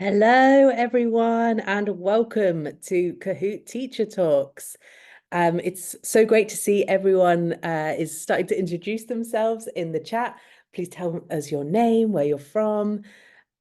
Hello, everyone, and welcome to Kahoot Teacher Talks. It's so great to see everyone is starting to introduce themselves in the chat. Please tell us your name, where you're from,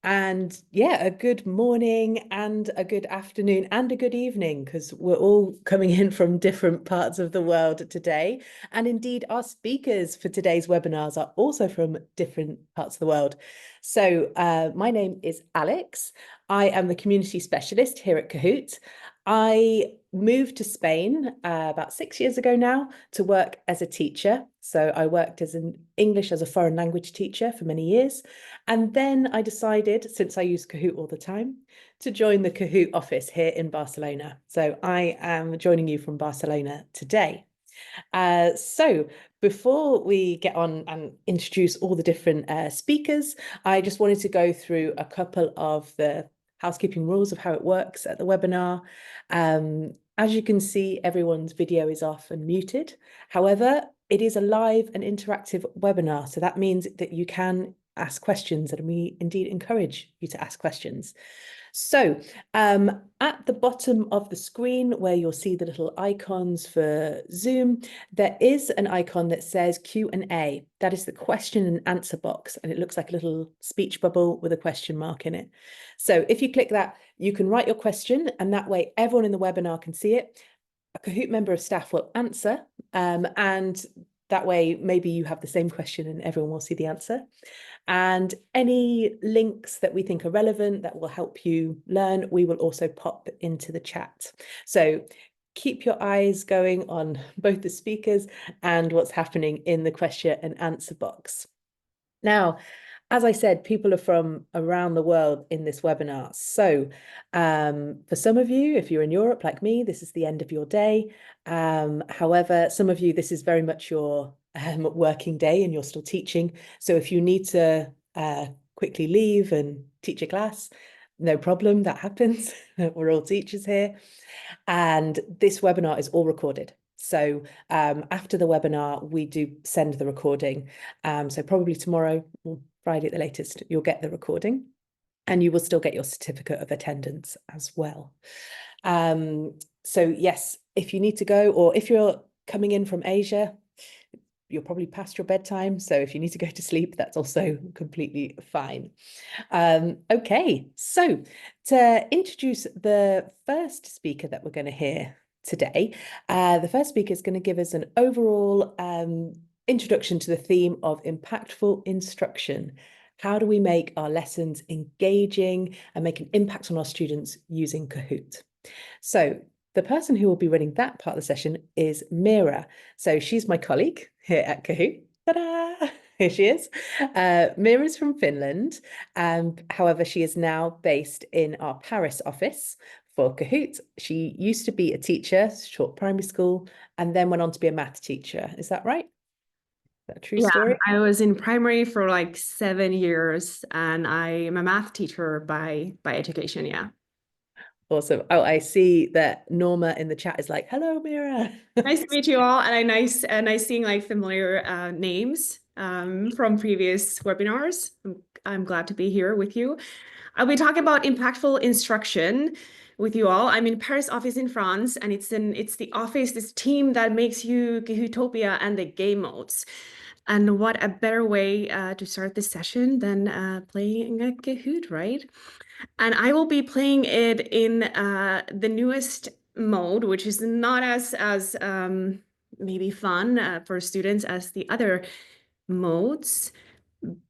and yeah, a good morning and a good afternoon and a good evening, because we're all coming in from different parts of the world today. And indeed, our speakers for today's webinars are also from different parts of the world. So my name is Alex. I am the community specialist here at Kahoot. I moved to Spain about 6 years ago now to work as a teacher. So I worked as an English as a foreign language teacher for many years. And then I decided, since I use Kahoot all the time, to join the Kahoot office here in Barcelona. So I am joining you from Barcelona today. So before we get on and introduce all the different speakers, I just wanted to go through a couple of the housekeeping rules of how it works at the webinar. As you can see, everyone's video is off and muted. However, it is a live and interactive webinar, so that means that you can ask questions, and we indeed encourage you to ask questions. So at the bottom of the screen where you'll see the little icons for Zoom, there is an icon that says Q&A. That is the question and answer box, and it looks like a little speech bubble with a question mark in it. So if you click that, you can write your question, and that way everyone in the webinar can see it. A Kahoot member of staff will answer, and that way maybe you have the same question and everyone will see the answer. And any links that we think are relevant that will help you learn, we will also pop into the chat. So keep your eyes going on both the speakers and what's happening in the question and answer box. Now, as I said, people are from around the world in this webinar. So for some of you, if you're in Europe like me, this is the end of your day. However, some of you, this is very much your working day and you're still teaching. So if you need to quickly leave and teach a class, no problem, that happens. We're all teachers here. And this webinar is all recorded. So after the webinar, we do send the recording. So probably tomorrow or Friday at the latest, you'll get the recording and you will still get your certificate of attendance as well. So yes, if you need to go, or if you're coming in from Asia, you're probably past your bedtime. So if you need to go to sleep, that's also completely fine. Okay, so to introduce the first speaker that we're going to hear today, the first speaker is going to give us an overall introduction to the theme of impactful instruction. How do we make our lessons engaging and make an impact on our students using Kahoot? So the person who will be running that part of the session is Mira. So she's my colleague here at Kahoot. Ta-da! Here she is. Mira is from Finland. However, she is now based in our Paris office for Kahoot. She used to be a teacher, taught primary school, and then went on to be a math teacher. Is that right? Is that a true story? I was in primary for like 7 years, and I am a math teacher by education. Yeah. Awesome. Oh, I see that Norma in the chat is like, hello, Mira. Nice to meet you all, and nice seeing like familiar names from previous webinars. I'm glad to be here with you. I'll be talking about impactful instruction with you all. I'm in Paris office in France, and it's the office, this team that makes you Kahootopia and the game modes. And what a better way to start this session than playing a Kahoot, right? And I will be playing it in the newest mode, which is not as maybe fun for students as the other modes,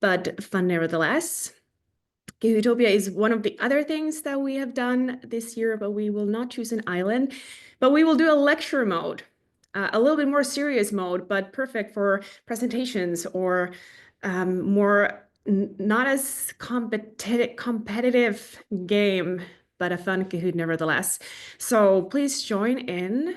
but fun nevertheless. Kahootopia is one of the other things that we have done this year, but we will not choose an island, but we will do a lecture mode, a little bit more serious mode, but perfect for presentations or more not as competitive game, but a fun Kahoot nevertheless. So please join in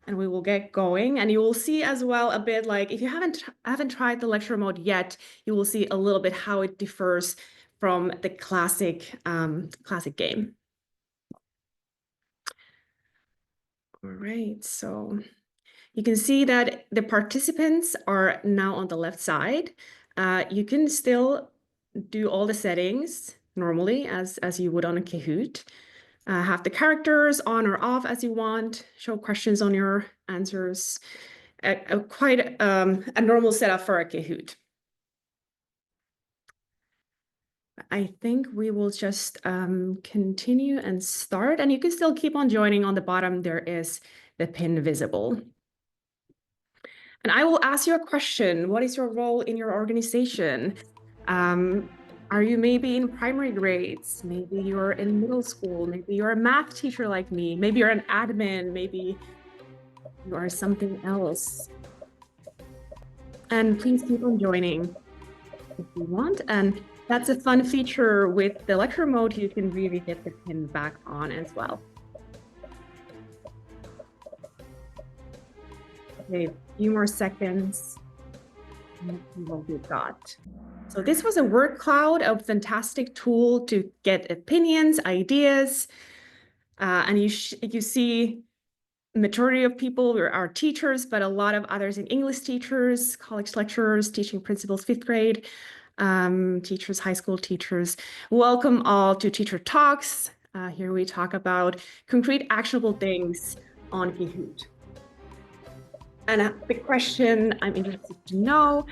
and we will get going. And you will see as well a bit like if you haven't tried the lecture mode yet, you will see a little bit how it differs from the classic game. All right, so you can see that the participants are now on the left side. You can still do all the settings normally as you would on a Kahoot. Have the characters on or off as you want, show questions on your answers. Quite a normal setup for a Kahoot. I think we will just continue and start, and you can still keep on joining. On the bottom, there is the pin visible. And I will ask you a question. What is your role in your organization? Are you maybe in primary grades? Maybe you're in middle school. Maybe you're a math teacher like me. Maybe you're an admin. Maybe you are something else. And please keep on joining if you want. And that's a fun feature with the lecture mode. You can really get the pin back on as well. Okay, a few more seconds. And what we've got. So this was a word cloud, a fantastic tool to get opinions, ideas, and you see majority of people are teachers, but a lot of others in English teachers, college lecturers, teaching principals, fifth grade, teachers, high school teachers. Welcome all to Teacher Talks. Here we talk about concrete actionable things on Kahoot. And a big question I'm interested to know,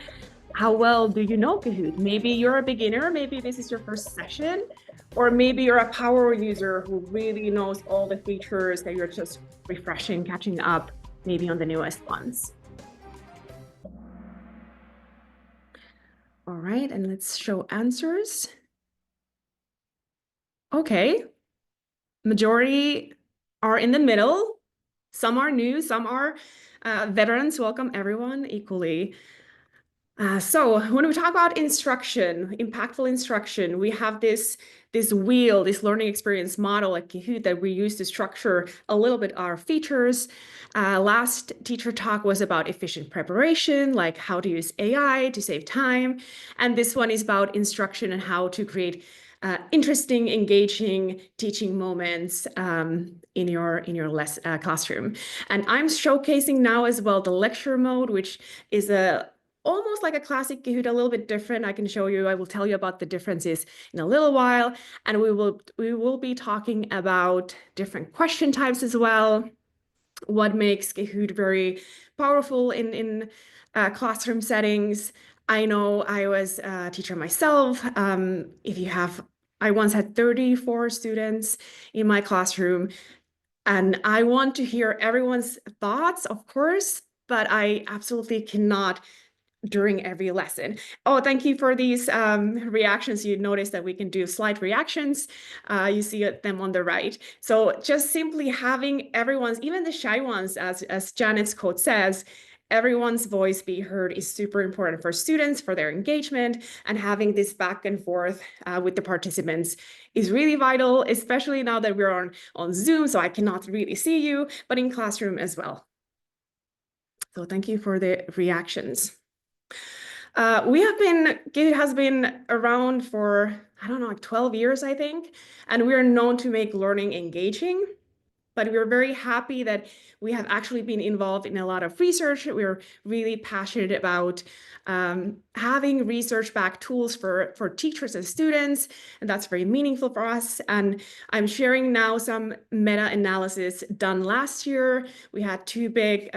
how well do you know Kahoot? Maybe you're a beginner, maybe this is your first session, or maybe you're a power user who really knows all the features that you're just refreshing, catching up, maybe on the newest ones. All right, and let's show answers. Okay, majority are in the middle. Some are new, some are veterans. Welcome everyone equally. So when we talk about instruction, impactful instruction, we have this wheel, this learning experience model at Kahoot that we use to structure a little bit our features. Last teacher talk was about efficient preparation, like how to use AI to save time. And this one is about instruction and how to create interesting, engaging teaching moments in your classroom. And I'm showcasing now as well the lecture mode, which is almost like a classic Kahoot, a little bit different. I can show you, I will tell you about the differences in a little while. And we will be talking about different question types as well. What makes Kahoot very powerful in classroom settings. I know I was a teacher myself. I once had 34 students in my classroom, and I want to hear everyone's thoughts, of course, but I absolutely cannot during every lesson. Oh, thank you for these reactions. You notice that we can do slide reactions. You see them on the right. So just simply having everyone's, even the shy ones, as Janet's quote says, everyone's voice be heard is super important for students, for their engagement, and having this back and forth with the participants is really vital, especially now that we're on Zoom, so I cannot really see you, but in classroom as well. So thank you for the reactions. Kahoot has been around for, I don't know, like 12 years, I think, and we are known to make learning engaging. But we're very happy that we have actually been involved in a lot of research. We're really passionate about having research-backed tools for teachers and students, and that's very meaningful for us. And I'm sharing now some meta-analysis done last year. We had two big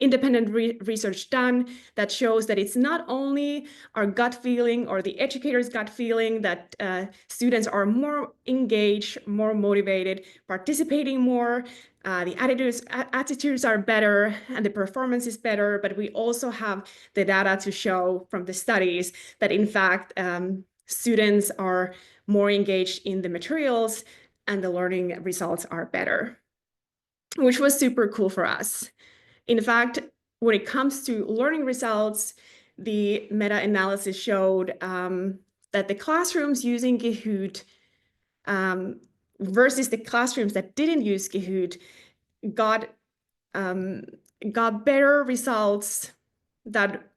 independent research done that shows that it's not only our gut feeling or the educator's gut feeling that students are more engaged, more motivated, participating more, the attitudes are better, and the performance is better, but we also have the data to show from the studies that in fact, students are more engaged in the materials and the learning results are better, which was super cool for us. In fact, when it comes to learning results, the meta-analysis showed that the classrooms using Kahoot versus the classrooms that didn't use Kahoot got better results that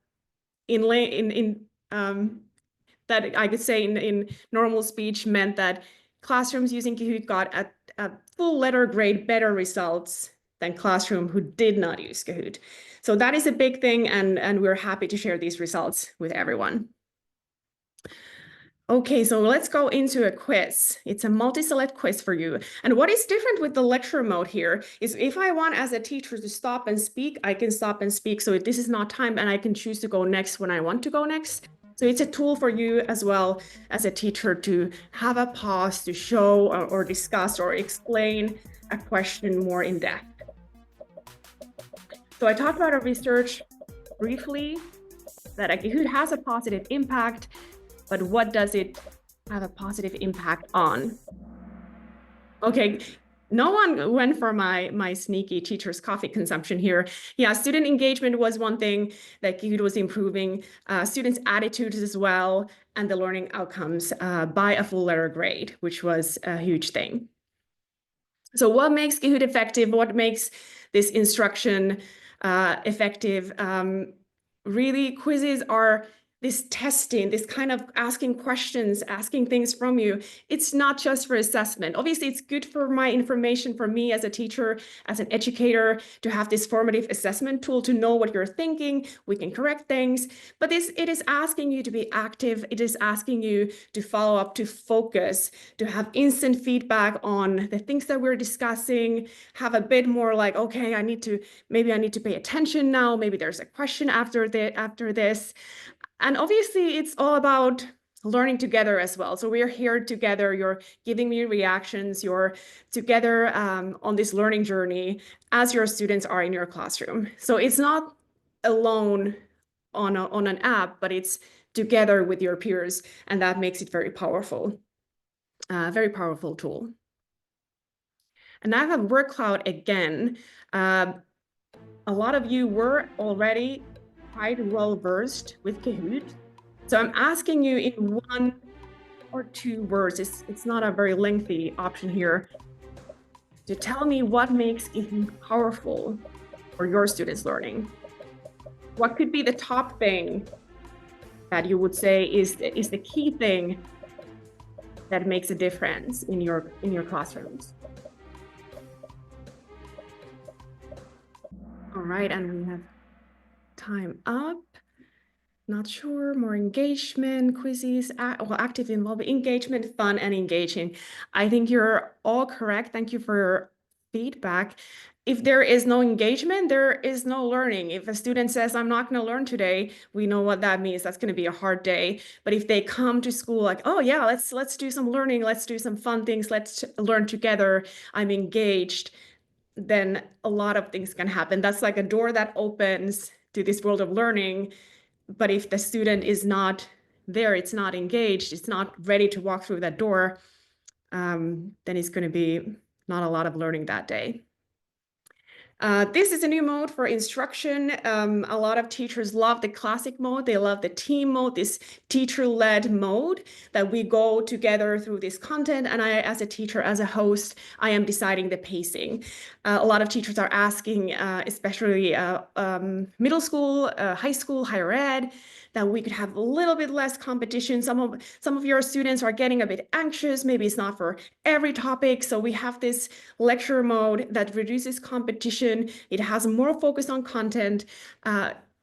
that I could say in normal speech meant that classrooms using Kahoot got a full letter grade better results than classroom who did not use Kahoot. So that is a big thing, and we're happy to share these results with everyone. Okay, so let's go into a quiz. It's a multi-select quiz for you. And what is different with the lecture mode here is if I want as a teacher to stop and speak, I can stop and speak. So this is not timed and I can choose to go next when I want to go next. So it's a tool for you as well as a teacher to have a pause to show or discuss or explain a question more in depth. So I talked about our research briefly, that a Kahoot has a positive impact, but what does it have a positive impact on? Okay, no one went for my sneaky teacher's coffee consumption here. Yeah, student engagement was one thing that Kahoot was improving, students' attitudes as well, and the learning outcomes by a full letter grade, which was a huge thing. So what makes Kahoot effective? What makes this instruction effective? Really, quizzes are this testing, this kind of asking questions, asking things from you. It's not just for assessment. Obviously, it's good for my information, for me as a teacher, as an educator, to have this formative assessment tool to know what you're thinking. We can correct things, but it is asking you to be active. It is asking you to follow up, to focus, to have instant feedback on the things that we're discussing, have a bit more like, okay, maybe I need to pay attention now. Maybe there's a question after this. And obviously, it's all about learning together as well. So we're here together. You're giving me reactions. You're together on this learning journey as your students are in your classroom. So it's not alone on an app, but it's together with your peers. And that makes it very powerful tool. And I have word cloud again. A lot of you were already quite well versed with Kahoot. So I'm asking you in 1 or 2 words, it's not a very lengthy option here, to tell me what makes Kahoot powerful for your students' learning. What could be the top thing that you would say is the key thing that makes a difference in your classrooms? All right, and we have time up. Not sure, more engagement, quizzes, active involvement, engagement, fun, and engaging. I think you're all correct. Thank you for your feedback. If there is no engagement, there is no learning. If a student says, I'm not going to learn today, we know what that means. That's going to be a hard day. But if they come to school like, oh yeah, let's do some learning, let's do some fun things, let's learn together, I'm engaged, then a lot of things can happen. That's like a door that opens to this world of learning. But if the student is not there, it's not engaged, it's not ready to walk through that door, then it's going to be not a lot of learning that day. This is a new mode for instruction. A lot of teachers love the classic mode. They love the team mode, this teacher-led mode that we go together through this content. And I, as a teacher, as a host, I am deciding the pacing. A lot of teachers are asking, especially middle school, high school, higher ed, that we could have a little bit less competition. Some of your students are getting a bit anxious. Maybe it's not for every topic. So we have this lecture mode that reduces competition. It has more focus on content.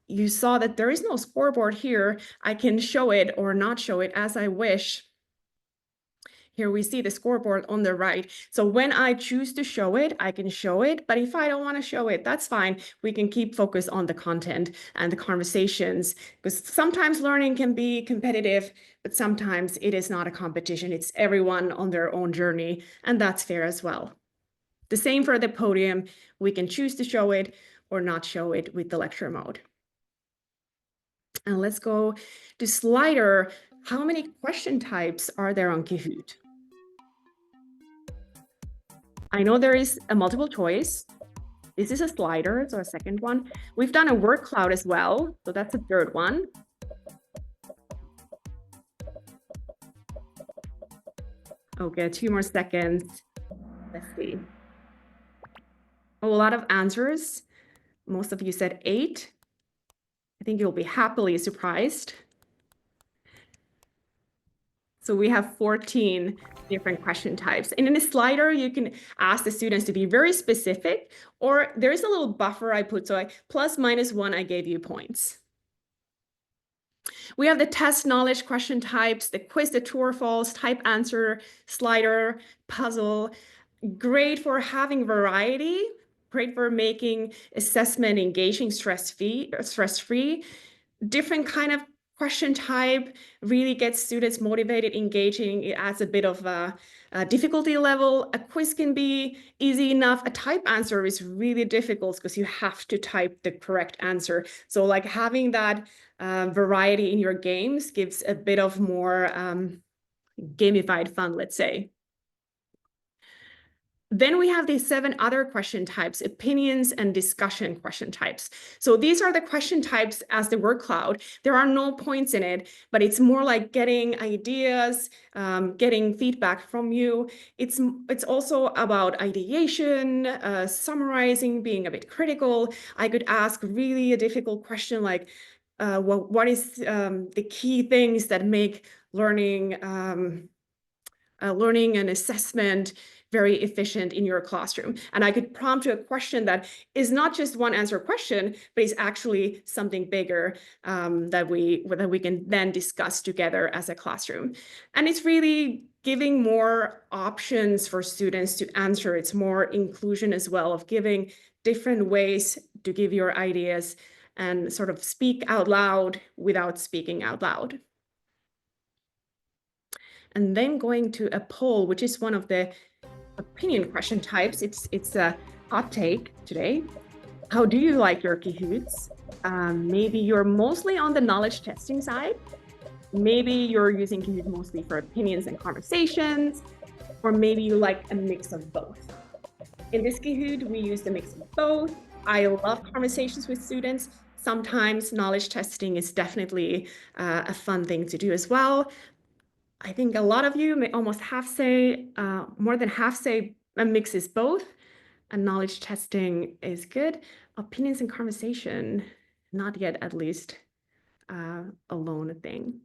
You saw that there is no scoreboard here. I can show it or not show it as I wish. Here we see the scoreboard on the right. So when I choose to show it, I can show it. But if I don't want to show it, that's fine. We can keep focus on the content and the conversations, because sometimes learning can be competitive, but sometimes it is not a competition. It's everyone on their own journey, and that's fair as well. The same for the podium. We can choose to show it or not show it with the lecture mode. And let's go to slider. How many question types are there on Kahoot? I know there is a multiple choice. This is a slider, so a second one. We've done a word cloud as well, so that's a third one. Okay, 2 more seconds. Let's see. Oh, a lot of answers. Most of you said 8. I think you'll be happily surprised. So we have 14 different question types. And in a slider, you can ask the students to be very specific, or there is a little buffer I put. So plus minus 1, I gave you points. We have the test knowledge question types, the quiz, the true or false, type answer, slider, puzzle. Great for having variety, great for making assessment engaging, stress-free. Different kind of question type really gets students motivated, engaging. It adds a bit of a difficulty level. A quiz can be easy enough. A type answer is really difficult because you have to type the correct answer. So like having that variety in your games gives a bit of more gamified fun, let's say. Then we have these 7 other question types, opinions and discussion question types. So these are the question types as the word cloud. There are no points in it, but it's more like getting ideas, getting feedback from you. It's also about ideation, summarizing, being a bit critical. I could ask really a difficult question like, what is the key things that make learning and assessment very efficient in your classroom. And I could prompt to a question that is not just one answer question, but is actually something bigger that we can then discuss together as a classroom. And it's really giving more options for students to answer. It's more inclusion as well of giving different ways to give your ideas and sort of speak out loud without speaking out loud. And then going to a poll, which is one of the opinion question types. It's a hot take today. How do you like your Kahoots? Maybe you're mostly on the knowledge testing side. Maybe you're using Kahoot mostly for opinions and conversations, or maybe you like a mix of both. In this Kahoot, we use the mix of both. I love conversations with students. Sometimes knowledge testing is definitely a fun thing to do as well. I think a lot of you may almost half say, more than half say a mix is both, and knowledge testing is good. Opinions and conversation, not yet at least alone a thing.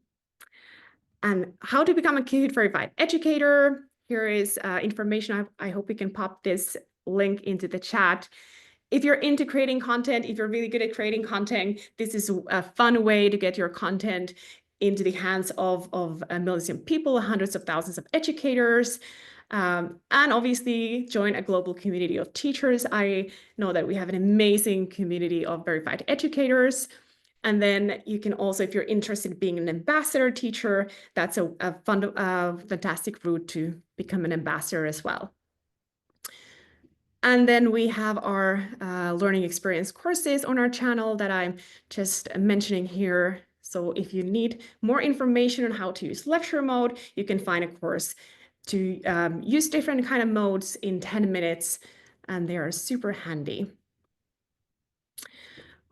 And how to become a Kahoot verified educator. Here is information. I hope we can pop this link into the chat. If you're into creating content, if you're really good at creating content, this is a fun way to get your content into the hands of millions of people, hundreds of thousands of educators, and obviously join a global community of teachers. I know that we have an amazing community of verified educators. And then you can also, if you're interested in being an ambassador teacher, that's a fun, fantastic route to become an ambassador as well. And then we have our learning experience courses on our channel that I'm just mentioning here. So if you need more information on how to use lecture mode, you can find a course to use different kind of modes in 10 minutes, and they are super handy.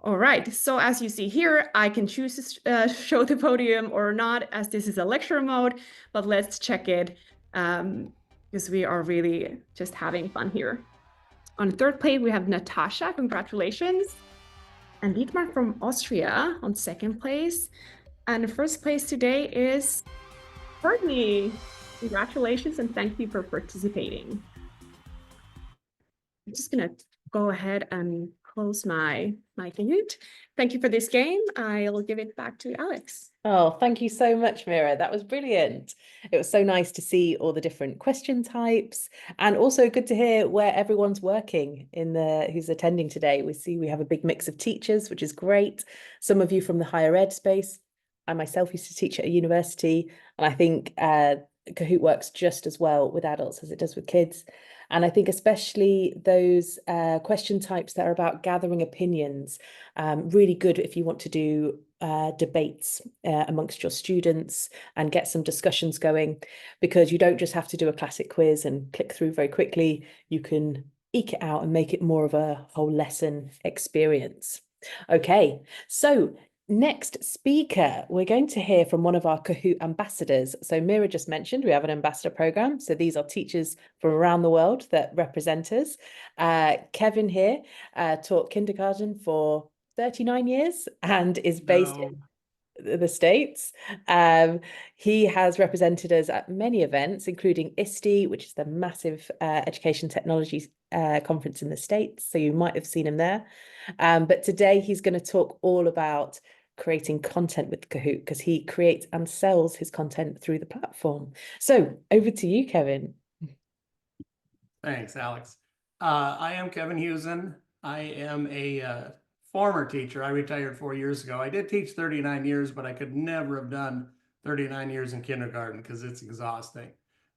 All right, so as you see here, I can choose to show the podium or not, as this is a lecture mode, but let's check it because we are really just having fun here. On third place, we have Natasha, congratulations. And Dietmar from Austria on second place. And first place today is Courtney. Congratulations and thank you for participating. I'm just gonna go ahead and close my Kahoot. Thank you for this game. I'll give it back to Alex. Oh, thank you so much, Mira. That was brilliant. It was so nice to see all the different question types, and also good to hear where everyone's working who's attending today. We see we have a big mix of teachers, which is great. Some of you from the higher ed space. I myself used to teach at a university, and I think Kahoot works just as well with adults as it does with kids. And I think especially those question types that are about gathering opinions, really good if you want to do debates amongst your students and get some discussions going, because you don't just have to do a classic quiz and click through very quickly. You can eke it out and make it more of a whole lesson experience. Okay, so next speaker, we're going to hear from one of our Kahoot ambassadors. So Mira just mentioned we have an ambassador program. So these are teachers from around the world that represent us. Kevin here taught kindergarten for 39 years and is based in the States. He has represented us at many events, including ISTE, which is the massive education technology conference in the States. So you might have seen him there. But today he's going to talk all about creating content with Kahoot because he creates and sells his content through the platform. So over to you, Kevin. Thanks, Alex. I am Kevin Husen. I am a former teacher. I retired 4 years ago. I did teach 39 years, but I could never have done 39 years in kindergarten because it's exhausting.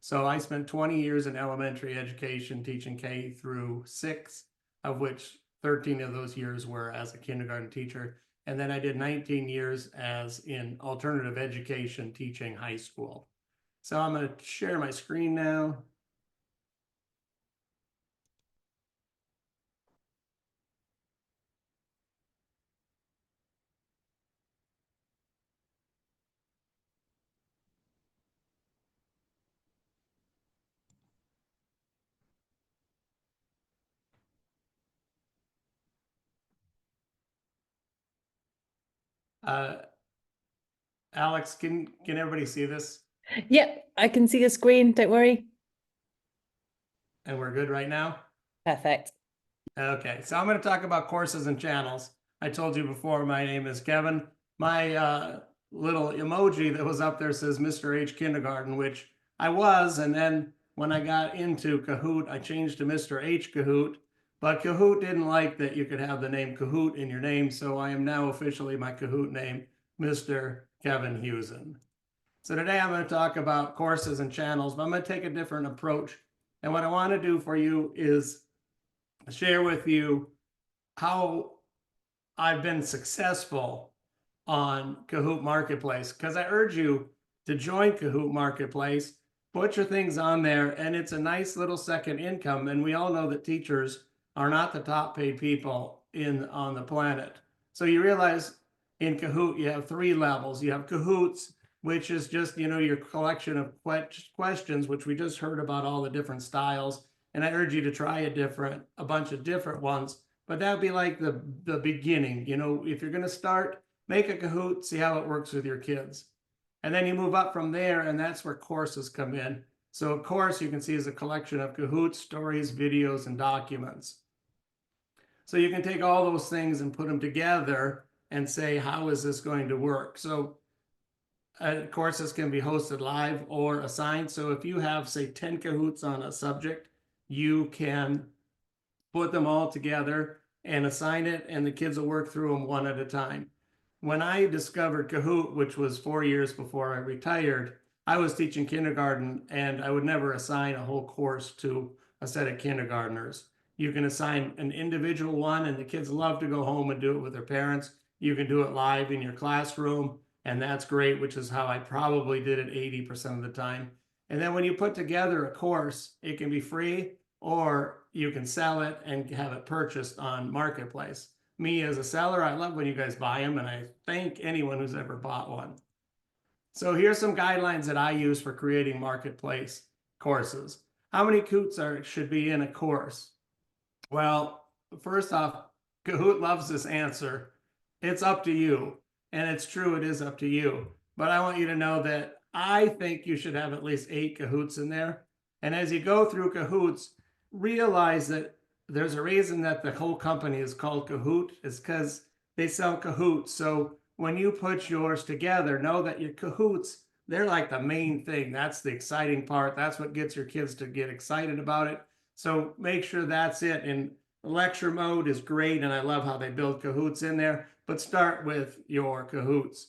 So I spent 20 years in elementary education teaching K through 6, of which 13 of those years were as a kindergarten teacher. And then I did 19 years as in alternative education teaching high school. So I'm going to share my screen now. Alex, can everybody see this? Yep, I can see the screen. Don't worry. And we're good right now? Perfect. Okay, so I'm going to talk about courses and channels. I told you before, my name is Kevin. My little emoji that was up there says Mr. H Kindergarten, which I was. And then when I got into Kahoot, I changed to Mr. H Kahoot. But Kahoot didn't like that you could have the name Kahoot in your name. So I am now officially my Kahoot name, Mr. Kevin Husen. So today I'm going to talk about courses and channels, but I'm going to take a different approach. And what I want to do for you is share with you how I've been successful on Kahoot Marketplace, because I urge you to join Kahoot Marketplace, put your things on there, and it's a nice little second income. And we all know that teachers are not the top paid people on the planet. So you realize in Kahoot, you have 3 levels. You have Kahoots, which is just, your collection of questions, which we just heard about all the different styles. And I urge you to try a bunch of different ones. But that would be like the beginning. If you're going to start, make a Kahoot, see how it works with your kids. And then you move up from there, and that's where courses come in. So a course, you can see, is a collection of Kahoot stories, videos, and documents. So you can take all those things and put them together and say, how is this going to work? So courses can be hosted live or assigned. So if you have, say, 10 Kahoots on a subject, you can put them all together and assign it, and the kids will work through them one at a time. When I discovered Kahoot, which was 4 years before I retired, I was teaching kindergarten, and I would never assign a whole course to a set of kindergartners. You can assign an individual one, and the kids love to go home and do it with their parents. You can do it live in your classroom, and that's great, which is how I probably did it 80% of the time. And then when you put together a course, it can be free, or you can sell it and have it purchased on Marketplace. Me as a seller, I love when you guys buy them, and I thank anyone who's ever bought one. So here's some guidelines that I use for creating Marketplace courses. How many Kahoots should be in a course? Well, first off, Kahoot loves this answer. It's up to you. And it's true, it is up to you. But I want you to know that I think you should have at least 8 Kahoots in there. And as you go through Kahoots, realize that there's a reason that the whole company is called Kahoot. It's because they sell Kahoots. So when you put yours together, know that your Kahoots, they're like the main thing. That's the exciting part. That's what gets your kids to get excited about it. So make sure that's it. And lecture mode is great, and I love how they build Kahoots in there, but start with your Kahoots.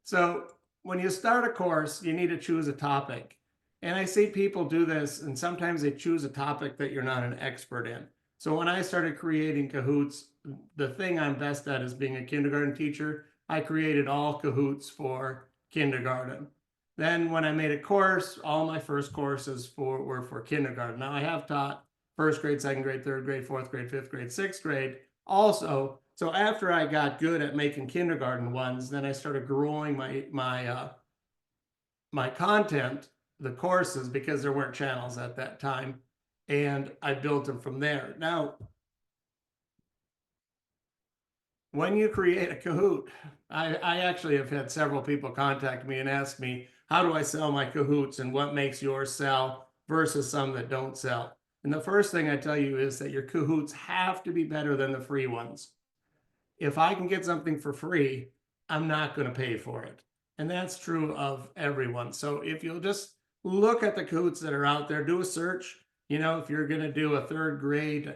So when you start a course, you need to choose a topic. And I see people do this, and sometimes they choose a topic that you're not an expert in. So when I started creating Kahoots, the thing I'm best at is being a kindergarten teacher. I created all Kahoots for kindergarten. Then when I made a course, all my first courses were for kindergarten. Now I have taught first grade, second grade, third grade, fourth grade, fifth grade, sixth grade also. So after I got good at making kindergarten ones, then I started growing my content, the courses, because there weren't channels at that time, and I built them from there. Now, when you create a Kahoot, I actually have had several people contact me and ask me, how do I sell my Kahoots and what makes yours sell versus some that don't sell? And the first thing I tell you is that your Kahoots have to be better than the free ones. If I can get something for free, I'm not going to pay for it. And that's true of everyone. So if you'll just look at the Kahoots that are out there, do a search. You know, if you're going to do a third grade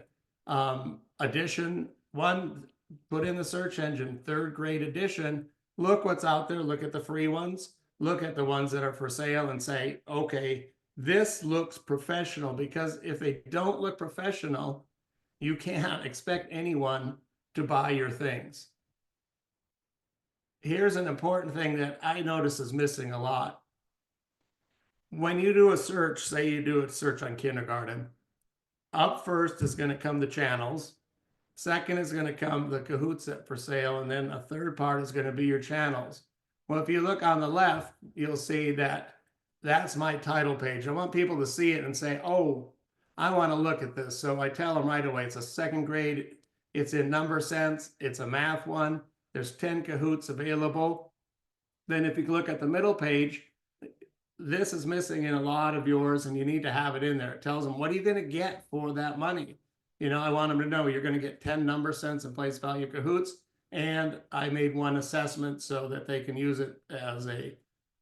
edition, put in the search engine, third grade edition, look what's out there, look at the free ones, look at the ones that are for sale and say, okay, this looks professional, because if they don't look professional, you can't expect anyone to buy your things. Here's an important thing that I notice is missing a lot. When you do a search, say you do a search on kindergarten, up first is going to come the channels. Second is going to come the Kahoots that for sale, and then a third part is going to be your channels. Well, if you look on the left, you'll see that that's my title page. I want people to see it and say, oh, I want to look at this. So I tell them right away, it's a second grade, it's in number sense, it's a math one, there's 10 Kahoots available. Then if you look at the middle page, this is missing in a lot of yours and you need to have it in there. It tells them, what are you going to get for that money? You know, I want them to know you're going to get 10 number sense and place value Kahoots. And I made one assessment so that they can use it as a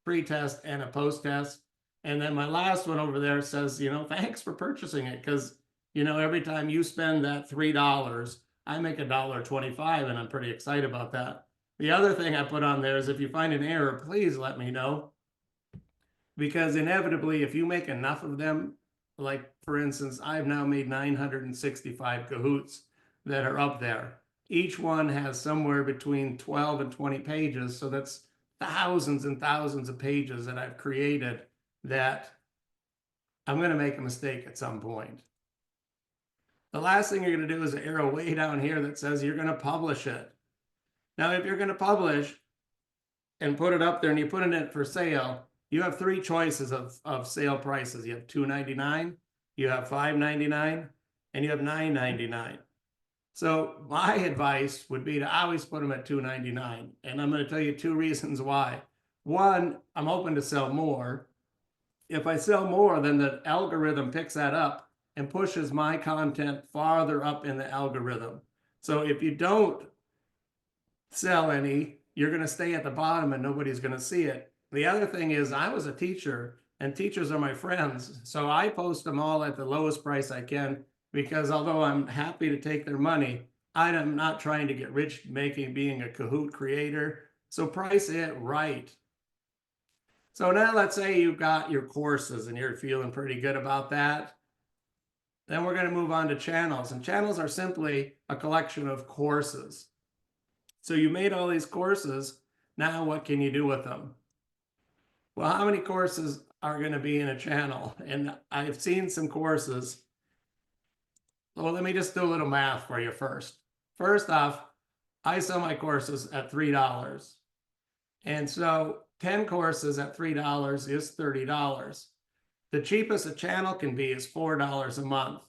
pre-test and a post-test. And then my last one over there says, you know, thanks for purchasing it, because, you know, every time you spend that $3, I make $1.25, and I'm pretty excited about that. The other thing I put on there is if you find an error, please let me know, because inevitably, if you make enough of them, like for instance, I've now made 965 Kahoots that are up there. Each one has somewhere between 12 and 20 pages. So that's thousands and thousands of pages that I've created that I'm going to make a mistake at some point. The last thing you're going to do is an arrow way down here that says you're going to publish it. Now, if you're going to publish and put it up there and you put it in for sale, you have three choices of sale prices. You have $2.99, you have $5.99, and you have $9.99. So my advice would be to always put them at $2.99. And I'm going to tell you two reasons why. One, I'm hoping to sell more. If I sell more, then the algorithm picks that up and pushes my content farther up in the algorithm. So if you don't sell any, you're going to stay at the bottom and nobody's going to see it. The other thing is, I was a teacher and teachers are my friends. So I post them all at the lowest price I can, because although I'm happy to take their money, I'm not trying to get rich being a Kahoot creator. So price it right. So now let's say you've got your courses and you're feeling pretty good about that. Then we're going to move on to channels, and channels are simply a collection of courses. So you made all these courses. Now what can you do with them? Well, how many courses are going to be in a channel? And I've seen some courses. Well, let me just do a little math for you first. First off, I sell my courses at $3. And so 10 courses at $3 is $30. The cheapest a channel can be is $4 a month.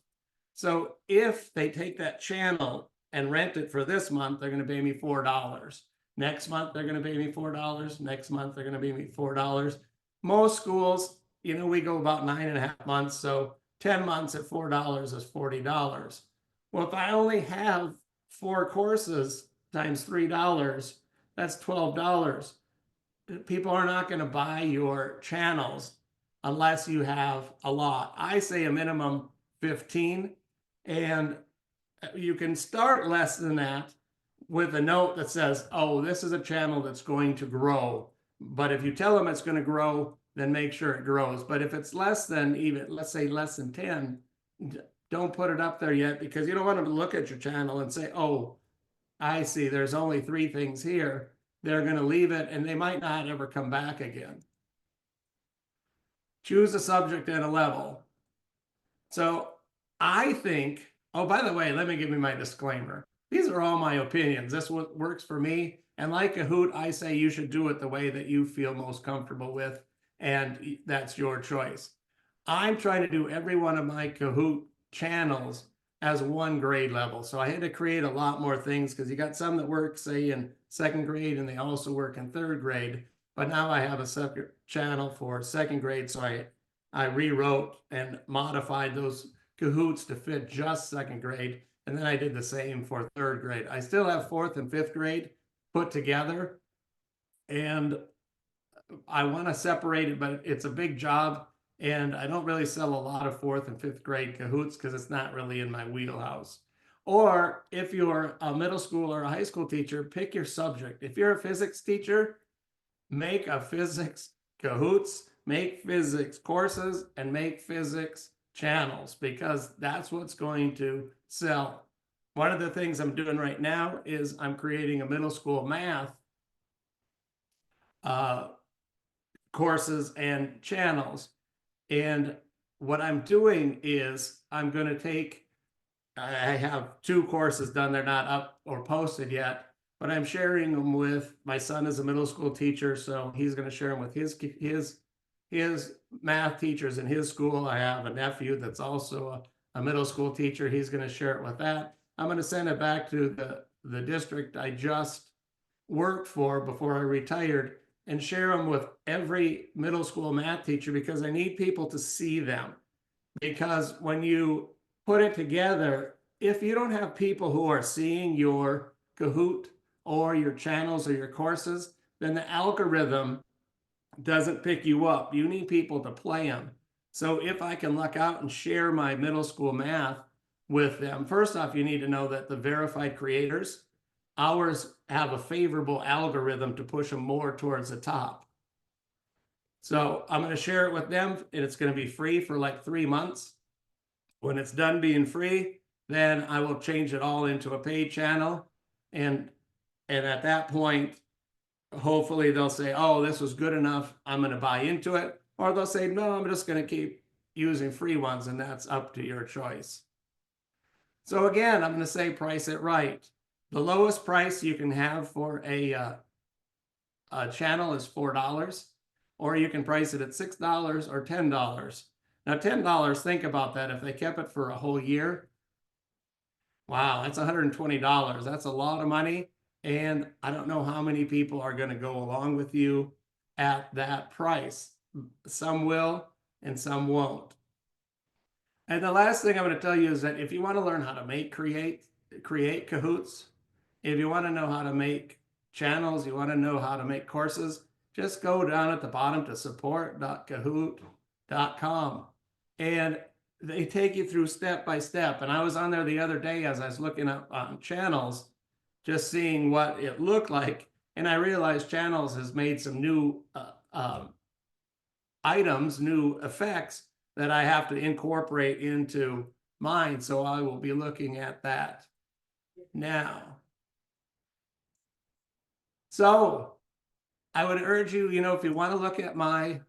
So if they take that channel and rent it for this month, they're going to pay me $4. Next month, they're going to pay me $4. Next month, they're going to pay me $4. Most schools, you know, we go about 9.5 months. So 10 months at $4 is $40. Well, if I only have 4 courses times $3, that's $12. People are not going to buy your channels unless you have a lot. I say a minimum 15, and you can start less than that with a note that says, oh, this is a channel that's going to grow. But if you tell them it's going to grow, then make sure it grows. But if it's less than, even, let's say less than 10, don't put it up there yet, because you don't want them to look at your channel and say, oh, I see, there's only 3 things here. They're going to leave it and they might not ever come back again. Choose a subject and a level. So I think, oh, by the way, let me give you my disclaimer. These are all my opinions. This what works for me. And like Kahoot, I say you should do it the way that you feel most comfortable with, and that's your choice. I'm trying to do every one of my Kahoot channels as one grade level. So I had to create a lot more things, because you got some that work, say, in 2nd grade, and they also work in 3rd grade. But now I have a separate channel for 2nd grade. So I rewrote and modified those Kahoots to fit just 2nd grade. And then I did the same for 3rd grade. I still have 4th and 5th grade put together, and I want to separate it, but it's a big job. And I don't really sell a lot of 4th and 5th grade Kahoots because it's not really in my wheelhouse. Or if you're a middle school or a high school teacher, pick your subject. If you're a physics teacher, make a physics Kahoots, make physics courses, and make physics channels, because that's what's going to sell. One of the things I'm doing right now is I'm creating a middle school math courses and channels. And what I'm doing is I'm going to take, I have 2 courses done. They're not up or posted yet, but I'm sharing them with my son is a middle school teacher. So he's going to share them with his math teachers in his school. I have a nephew that's also a middle school teacher. He's going to share it with that. I'm going to send it back to the district I just worked for before I retired and share them with every middle school math teacher, because I need people to see them. Because when you put it together, if you don't have people who are seeing your Kahoot or your channels or your courses, then the algorithm doesn't pick you up. You need people to play them. So if I can luck out and share my middle school math with them, first off, you need to know that the verified creators, ours have a favorable algorithm to push them more towards the top. So I'm going to share it with them, and it's going to be free for like 3 months. When it's done being free, then I will change it all into a paid channel. And at that point, hopefully they'll say, oh, this was good enough, I'm going to buy into it. Or they'll say, no, I'm just going to keep using free ones, and that's up to your choice. So again, I'm going to say price it right. The lowest price you can have for a channel is $4, or you can price it at $6 or $10. Now, $10, think about that. If they kept it for a whole year, wow, that's $120. That's a lot of money. And I don't know how many people are going to go along with you at that price. Some will and some won't. And the last thing I'm going to tell you is that if you want to learn how to create Kahoots, if you want to know how to make channels, you want to know how to make courses, just go down at the bottom to support.kahoot.com. And they take you through step by step. And I was on there the other day as I was looking up channels, just seeing what it looked like. And I realized channels has made some new items, new effects that I have to incorporate into mine. So I will be looking at that now. So I would urge you, if you want to look at my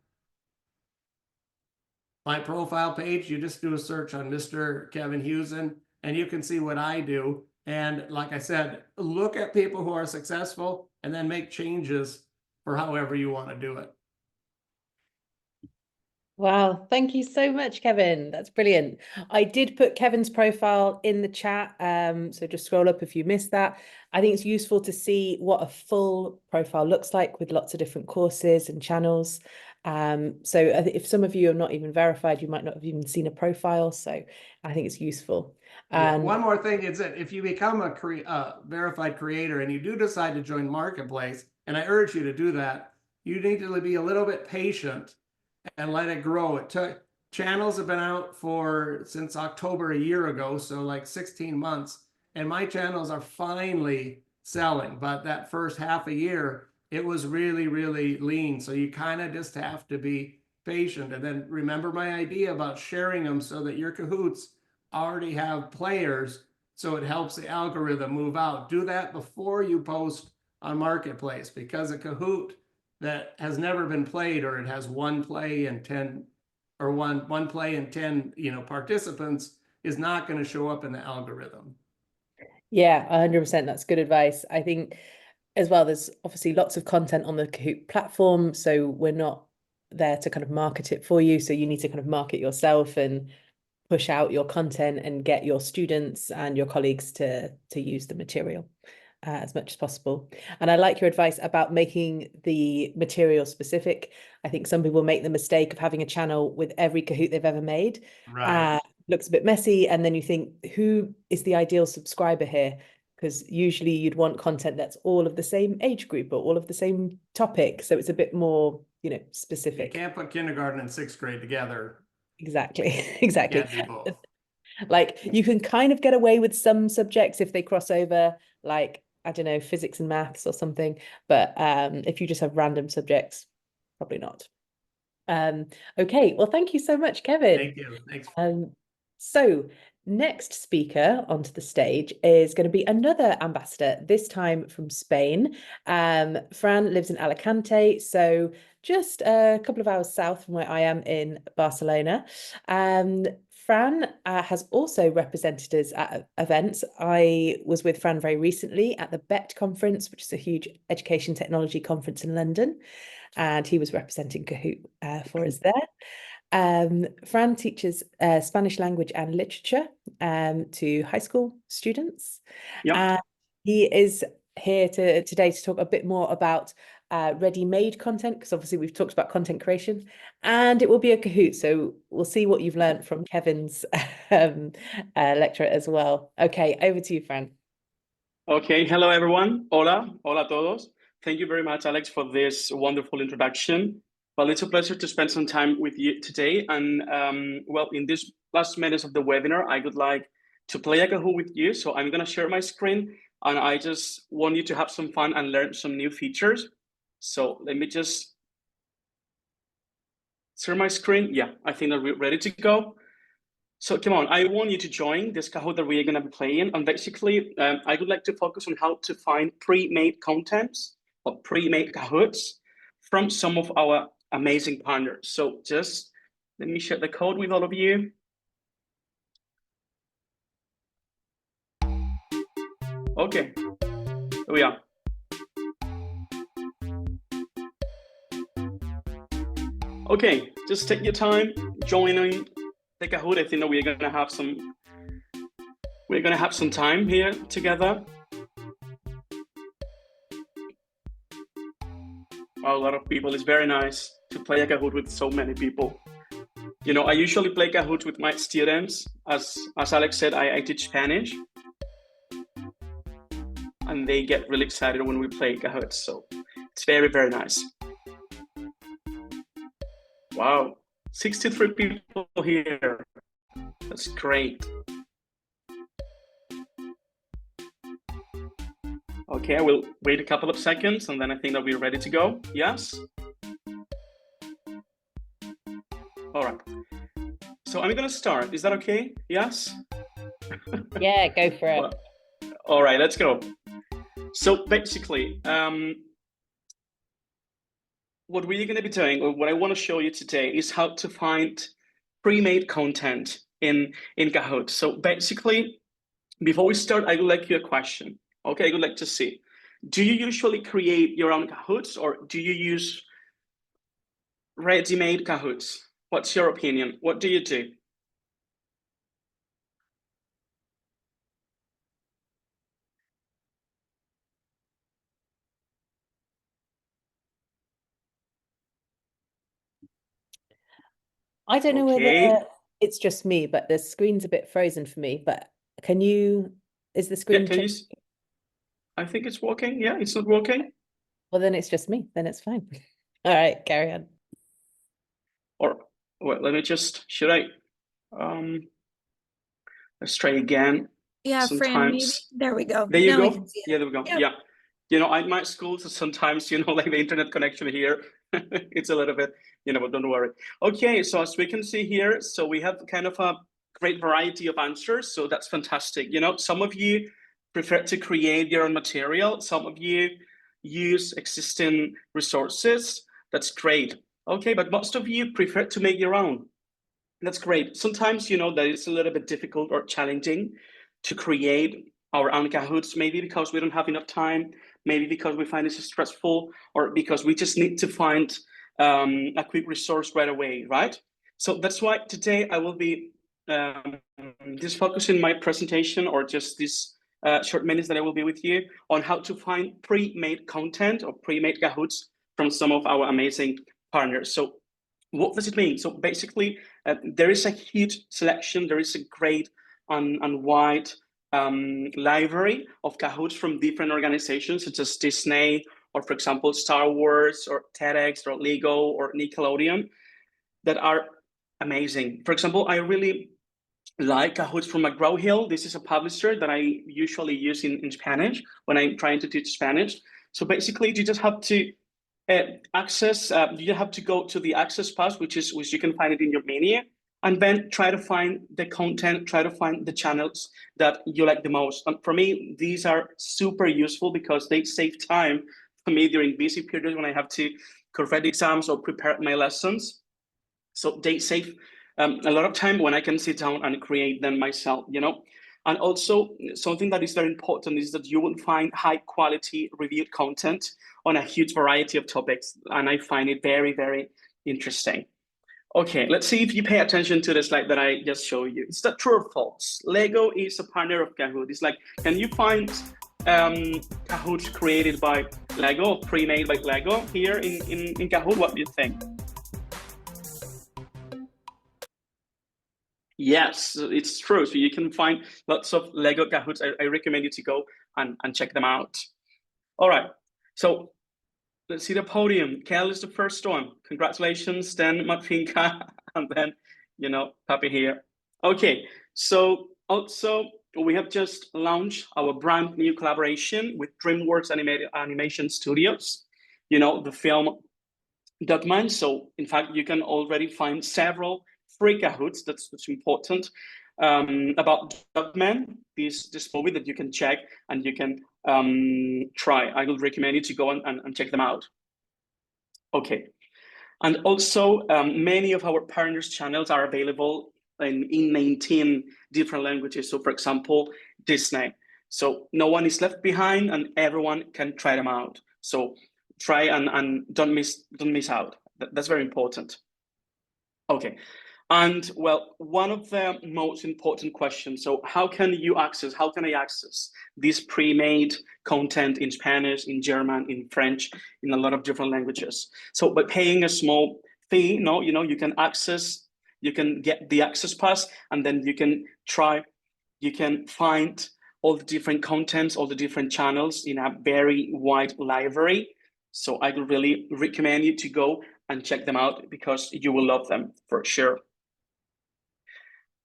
profile page, you just do a search on Mr. Kevin Hewson, and you can see what I do. And like I said, look at people who are successful and then make changes for however you want to do it. Wow, thank you so much, Kevin. That's brilliant. I did put Kevin's profile in the chat, so just scroll up if you missed that. I think it's useful to see what a full profile looks like with lots of different courses and channels. So if some of you are not even verified, you might not have even seen a profile. So I think it's useful. And one more thing is that if you become a verified creator and you do decide to join Marketplace, and I urge you to do that, you need to be a little bit patient and let it grow. Channels have been out since October a year ago, so like 16 months, and my channels are finally selling. But that first half a year, it was really, really lean. So you kind of just have to be patient. And then remember my idea about sharing them so that your Kahoots already have players, so it helps the algorithm move out. Do that before you post on Marketplace, because a Kahoot that has never been played, or it has one play and 10 or one play and 10 participants, is not going to show up in the algorithm. Yeah, 100%. That's good advice. I think as well, there's obviously lots of content on the Kahoot platform, so we're not there to kind of market it for you. So you need to kind of market yourself and push out your content and get your students and your colleagues to use the material as much as possible. And I like your advice about making the material specific. I think some people make the mistake of having a channel with every Kahoot they've ever made. Right. Looks a bit messy, and then you think, who is the ideal subscriber here? because usually you'd want content that's all of the same age group or all of the same topic. So it's a bit more, You specific. can't put kindergarten and sixth grade together. Exactly. You Exactly. can't do both. Like you can kind of get away with some subjects if they cross over, like, I don't know, physics and maths or something. But if you just have random subjects, probably not. Okay, well, thank you so much, Kevin. Thank you. Thanks. So next speaker onto the stage is going to be another ambassador, this time from Spain. Fran lives in Alicante, so just a couple of hours south from where I am in Barcelona. Fran has also represented us at events. I was with Fran very recently at the BET conference, which is a huge education technology conference in London, and he was representing Kahoot for us there. Fran teaches Spanish language and literature to high school students. And he is here today to talk a bit more about ready-made content, because obviously we've talked about content creation, and it will be a Kahoot. So we'll see what you've learned from Kevin's lecture as well. Okay, over to you, Fran. Okay, hello everyone. Hola, hola todos. Thank you very much, Alex, for this wonderful introduction. Well, it's a pleasure to spend some time with you today. And well, in this last minutes of the webinar, I would like to play a Kahoot with you. So I'm gonna share my screen, and I just want you to have some fun and learn some new features. So let me just share my screen. Yeah, I think that we're ready to go. So come on, I want you to join this Kahoot that we are going to be playing. And basically, I would like to focus on how to find pre-made contents or pre-made Kahoots from some of our amazing partners. So just let me share the code with all of you. Okay, here we are. Okay, just take your time joining the Kahoot. I think that we're gonna have some time here together. A lot of people. It's very nice to play a Kahoot with so many people. You know, I usually play Kahoot with my students. As Alex said, I teach Spanish, and they get really excited when we play Kahoot. So it's very, very nice. Wow, 63 people here. That's great. Okay, I will wait a couple of seconds, and then I think that we're ready to go. Yes? All right. So I'm gonna start. Is that okay? Yes? Yeah, go for it. Well, all right, let's go. So basically, what we're gonna be doing, or what I wanna show you today, is how to find pre-made content in Kahoot. So basically, before we start, I would like you a question. Okay, I would like to see, do you usually create your own Kahoots, or do you use ready-made Kahoots? What's your opinion? What do you do? I don't know Okay. whether it's just me, but the screen's a bit frozen for me. But is the screen Can you? changing? I think it's working. Yeah, it's not working. Well, then it's just me. Then it's fine. All right, carry on. Or well, let me just. Should I? Let's try again. Yeah, Fran, maybe there we go. There you now go. we can see it. Yeah, there we go. Yep. Yeah. You know, at my school, so sometimes, you know, like the internet connection here, it's a little bit, you know, but don't worry. Okay, so as we can see here, so we have kind of a great variety of answers. So that's fantastic. You know, some of you prefer to create your own material. Some of you use existing resources. That's great. Okay, but most of you prefer to make your own. That's great. Sometimes, you know, that it's a little bit difficult or challenging to create our own Kahoots, maybe because we don't have enough time, maybe because we find it stressful, or because we just need to find a quick resource right away, right? So that's why today I will be just focusing my presentation, or just this short minutes that I will be with you, on how to find pre-made content or pre-made Kahoots from some of our amazing partners. So what does it mean? So basically, there is a huge selection. There is a great and wide library of Kahoots from different organizations such as Disney, or for example, Star Wars, or TEDx, or Lego, or Nickelodeon, that are amazing. For example, I really like Kahoots from McGraw-Hill. This is a publisher that I usually use in Spanish when I'm trying to teach Spanish. So basically, you just have to access, you have to go to the access pass, which you can find it in your menu, and then try to find the content, try to find the channels that you like the most. And for me, these are super useful because they save time for me during busy periods when I have to correct exams or prepare my lessons. So they save a lot of time when I can sit down and create them myself, you know. And also something that is very important is that you will find high quality reviewed content on a huge variety of topics. And I find it very, very interesting. Okay, let's see if you pay attention to the slide that I just showed you. Is that true or false? Lego is a partner of Kahoot. It's like, can you find Kahoot created by Lego, pre-made by Lego here in Kahoot? What do you think? Yes, it's true. So you can find lots of Lego Kahoots. I recommend you to go and check them out. All right, so let's see the podium. Kel is the first one. Congratulations, then Matvinka, and then, you know, Papi here. Okay, so also we have just launched our brand new collaboration with DreamWorks Animation Studios, you know, the film Duckman. So in fact, you can already find several free Kahoots, that's important, about Duckman, this movie that you can check and you can try. I would recommend you to go and check them out. Okay, and also many of our partners' channels are available in 19 different languages. So for example, Disney. So no one is left behind and everyone can try them out. So try and don't miss out. That's very important. Okay. And well, one of the most important questions, so how can I access this pre-made content in Spanish, in German, in French, in a lot of different languages? So by paying a small fee, you can get the access pass, and then you can find all the different contents, all the different channels in a very wide library. So I would really recommend you to go and check them out because you will love them for sure.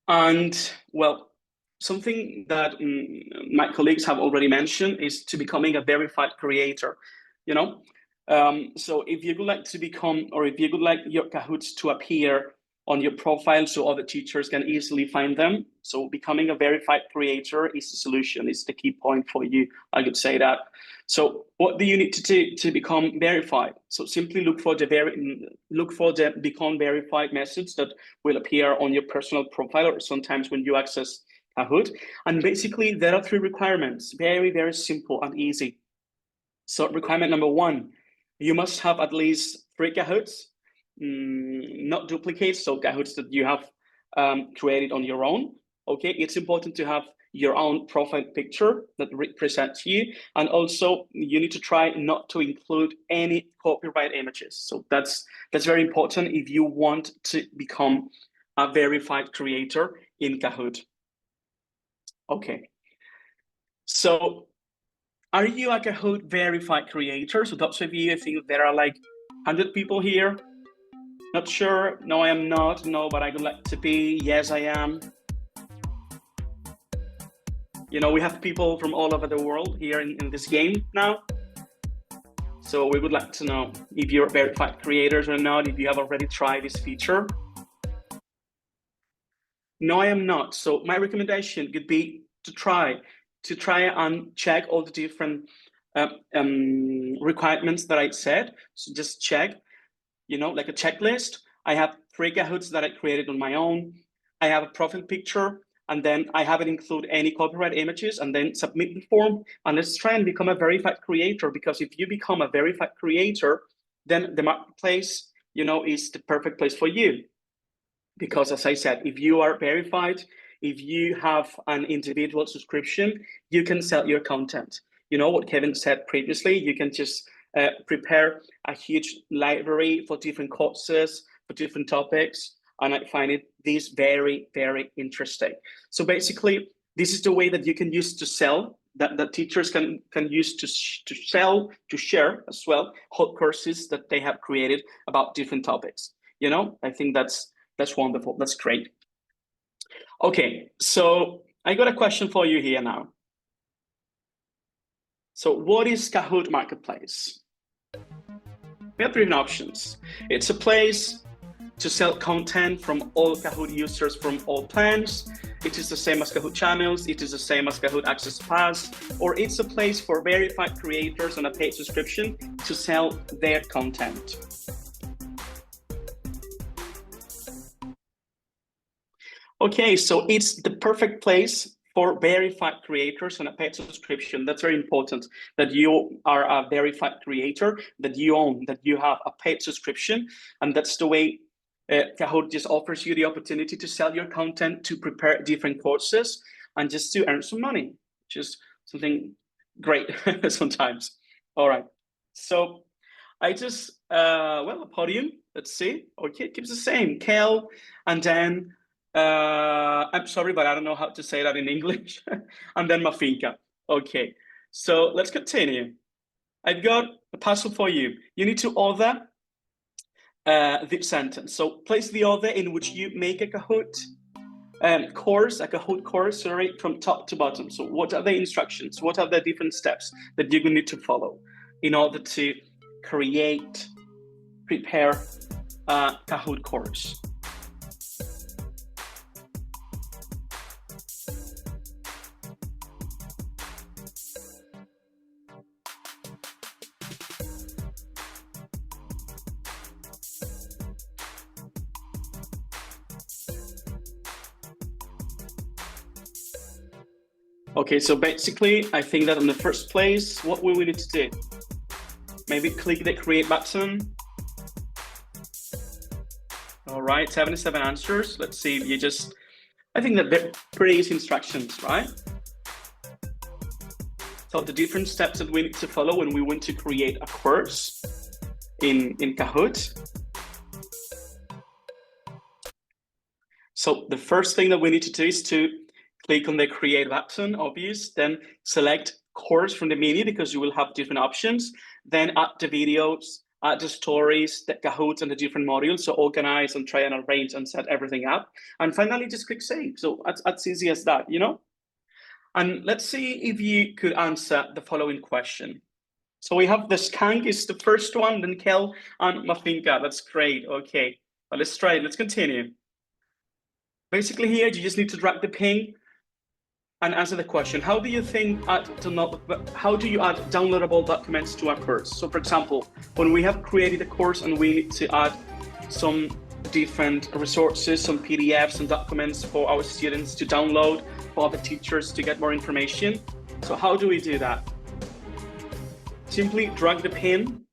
And well, something that my colleagues have already mentioned is to becoming a verified creator, you know. So if you would like to become, or if you would like your Kahoots to appear on your profile so other teachers can easily find them, so becoming a verified creator is the solution, is the key point for you, I would say that. So what do you need to do to become verified? So simply look for the become verified message that will appear on your personal profile or sometimes when you access Kahoot. And basically there are 3 requirements, very, very simple and easy. So requirement number 1, you must have at least 3 Kahoots, not duplicates, so Kahoots that you have created on your own. Okay, it's important to have your own profile picture that represents you, and also you need to try not to include any copyright images. So that's very important if you want to become a verified creator in Kahoot. Okay, so are you a Kahoot verified creator? So those of you, I think there are like 100 people here. Not sure. No, I am not. No, but I would like to be. Yes, I am. You know, we have people from all over the world here in this game now. So we would like to know if you're verified creators or not, if you have already tried this feature. No, I am not. So my recommendation would be to try and check all the different requirements that I said. So just check, you know, like a checklist. I have 3 Kahoots that I created on my own. I have a profile picture, and then I haven't included any copyright images, and then submit the form. And let's try and become a verified creator, because if you become a verified creator, then the marketplace, you know, is the perfect place for you. Because as I said, if you are verified, if you have an individual subscription, you can sell your content. You know what Kevin said previously, you can just prepare a huge library for different courses, for different topics. And I find this very, very interesting. So basically, This is the way that you can use to sell, that teachers can use to sell, to share as well, hot courses that they have created about different topics. You know, I think that's wonderful. That's great. Okay, so I got a question for you here now. So what is Kahoot Marketplace? We have different options. It's a place to sell content from all Kahoot users from all plans. It is the same as Kahoot channels. It is the same as Kahoot Access Pass, or it's a place for verified creators on a paid subscription to sell their content. Okay, so it's the perfect place for verified creators on a paid subscription. That's very important, that you are a verified creator, that you own, that you have a paid subscription. And that's the way Kahoot just offers you the opportunity to sell your content, to prepare different courses, and just to earn some money, which is something great sometimes. All right, so I just, well, a podium, let's see. Okay, it keeps the same, Kel, and then, I'm sorry, but I don't know how to say that in English. And then Mafinka. Okay, so let's continue. I've got a puzzle for you. You need to order this sentence. So place the order in which you make a Kahoot course, a Kahoot course, sorry, from top to bottom. So what are the instructions? What are the different steps that you're going to need to follow in order to create, prepare a Kahoot course? Okay, so basically, I think that in the first place, what we need to do, maybe click the create button. All right, 77 answers. Let's see if you just, I think that they're pretty easy instructions, right? So the different steps that we need to follow when we want to create a course in Kahoot. So the first thing that we need to do is to click on the create button, obvious, then select course from the menu because you will have different options. Then add the videos, add the stories, the Kahoot and the different modules. So organize and try and arrange and set everything up. And finally, just click save. So that's easy as that, you know? And let's see if you could answer the following question. So we have the skunk is the first one, then Kel and Mafinka. That's great. Okay, but let's try it. Let's continue. Basically here, you just need to drag the pin and answer the question. How do you think how do you add downloadable documents to a course? So for example, when we have created a course and we need to add some different resources, some PDFs and documents for our students to download, for the teachers to get more information. So how do we do that? Simply drag the pin.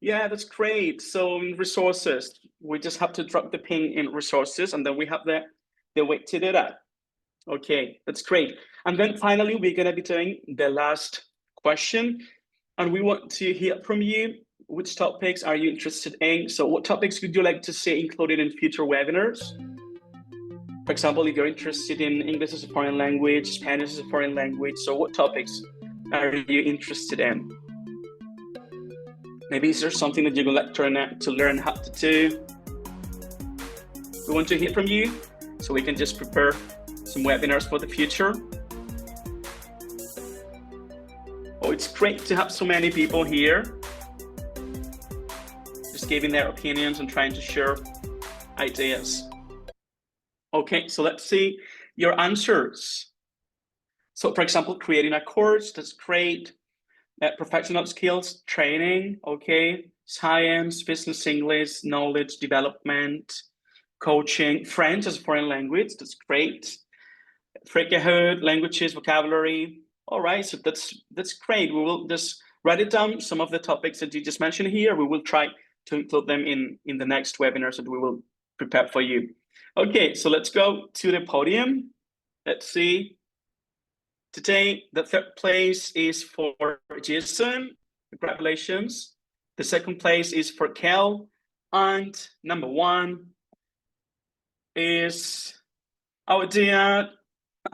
Yeah, that's great. So in resources, we just have to drag the pin in resources, and then we have the way to do that. Okay, that's great. And then finally, we're going to be doing the last question, and we want to hear from you. Which topics are you interested in? So what topics would you like to see included in future webinars? For example, if you're interested in English as a foreign language, Spanish as a foreign language, so what topics are you interested in? Maybe is there something that you would like to learn how to do? We want to hear from you, so we can just prepare some webinars for the future. Oh, it's great to have so many people here, just giving their opinions and trying to share ideas. Okay, so let's see your answers. So for example, creating a course, that's great. Professional skills, training, okay. Science, business English, knowledge development, coaching, French as a foreign language, that's great. Kahoot, languages, vocabulary. All right, so that's great. We will just write it down, some of the topics that you just mentioned here. We will try to include them in the next webinars that we will prepare for you. Okay, so let's go to the podium. Let's see. Today, the third place is for Jason. Congratulations. The second place is for Kel. And number one is our dear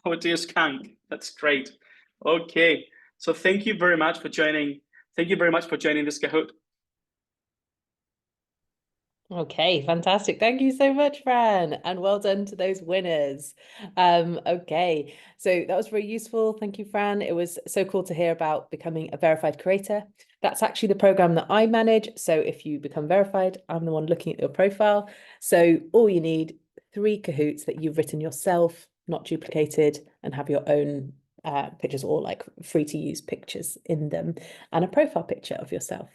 Oh dear skunk. That's great. Okay. So thank you very much for joining. Thank you very much for joining this Kahoot. Okay, fantastic. Thank you so much, Fran, and well done to those winners. Okay, so that was very useful. Thank you, Fran. It was so cool to hear about becoming a verified creator. That's actually the program that I manage. So if you become verified, I'm the one looking at your profile. So all you need, 3 Kahoots that you've written yourself, not duplicated, and have your own pictures, or like free to use pictures in them, and a profile picture of yourself.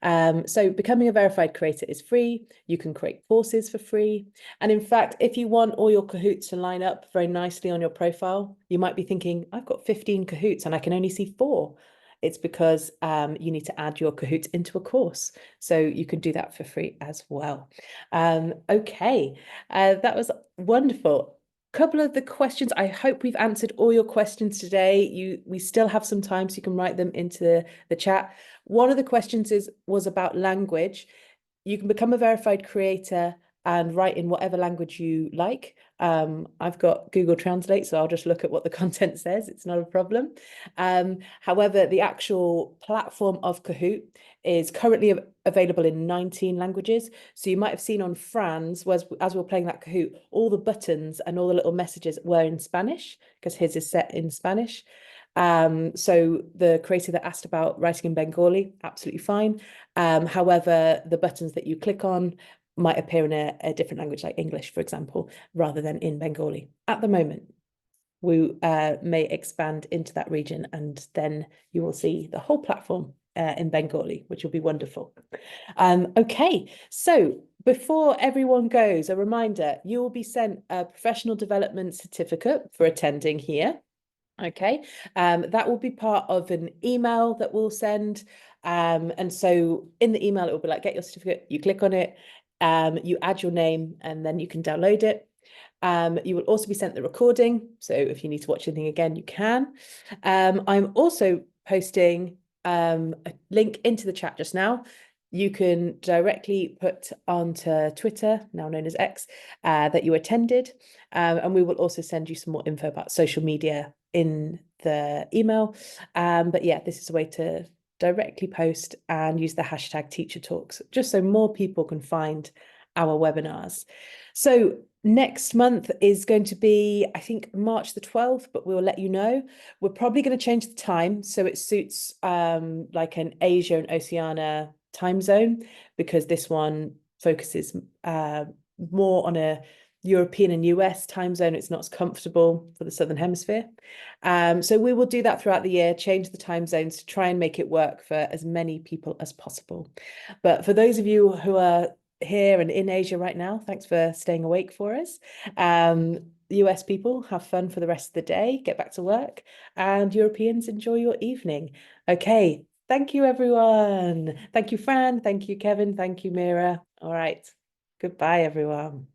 So becoming a verified creator is free. You can create courses for free. And in fact, if you want all your Kahoots to line up very nicely on your profile, you might be thinking, I've got 15 Kahoots and I can only see 4. It's because you need to add your Kahoots into a course. So you can do that for free as well. Okay, that was wonderful. Couple of the questions. I hope we've answered all your questions today. We still have some time, so you can write them into the chat. One of the questions was about language. You can become a verified creator and write in whatever language you like. I've got Google Translate, so I'll just look at what the content says. It's not a problem. However, the actual platform of Kahoot is currently available in 19 languages. So you might have seen on Fran's, as we were playing that Kahoot, all the buttons and all the little messages were in Spanish, because his is set in Spanish. So the creator that asked about writing in Bengali, absolutely fine. However, the buttons that you click on might appear in a different language, like English, for example, rather than in Bengali at the moment. We may expand into that region, and then you will see the whole platform in Bengali, which will be wonderful. Okay, so before everyone goes, a reminder, you will be sent a professional development certificate for attending here. Okay, that will be part of an email that we'll send. And so in the email, it will be like, get your certificate, you click on it, you add your name, and then you can download it. You will also be sent the recording. So if you need to watch anything again, you can. I'm also posting a link into the chat just now. You can directly put onto Twitter, now known as X, that you attended. And we will also send you some more info about social media in the email. But yeah, this is a way to directly post and use the hashtag Teacher Talks, just so more people can find our webinars. So next month is going to be, I think, March the 12th, but we'll let you know. We're probably going to change the time so it suits like an Asia and Oceania time zone, because this one focuses more on a European and US time zone. It's not as comfortable for the Southern Hemisphere. So we will do that throughout the year, change the time zones to try and make it work for as many people as possible. But for those of you who are here and in Asia right now, thanks for staying awake for us. US people, have fun for the rest of the day, get back to work, and Europeans, enjoy your evening. Okay, thank you, everyone. Thank you, Fran. Thank you, Kevin. Thank you, Mira. All right. Goodbye, everyone.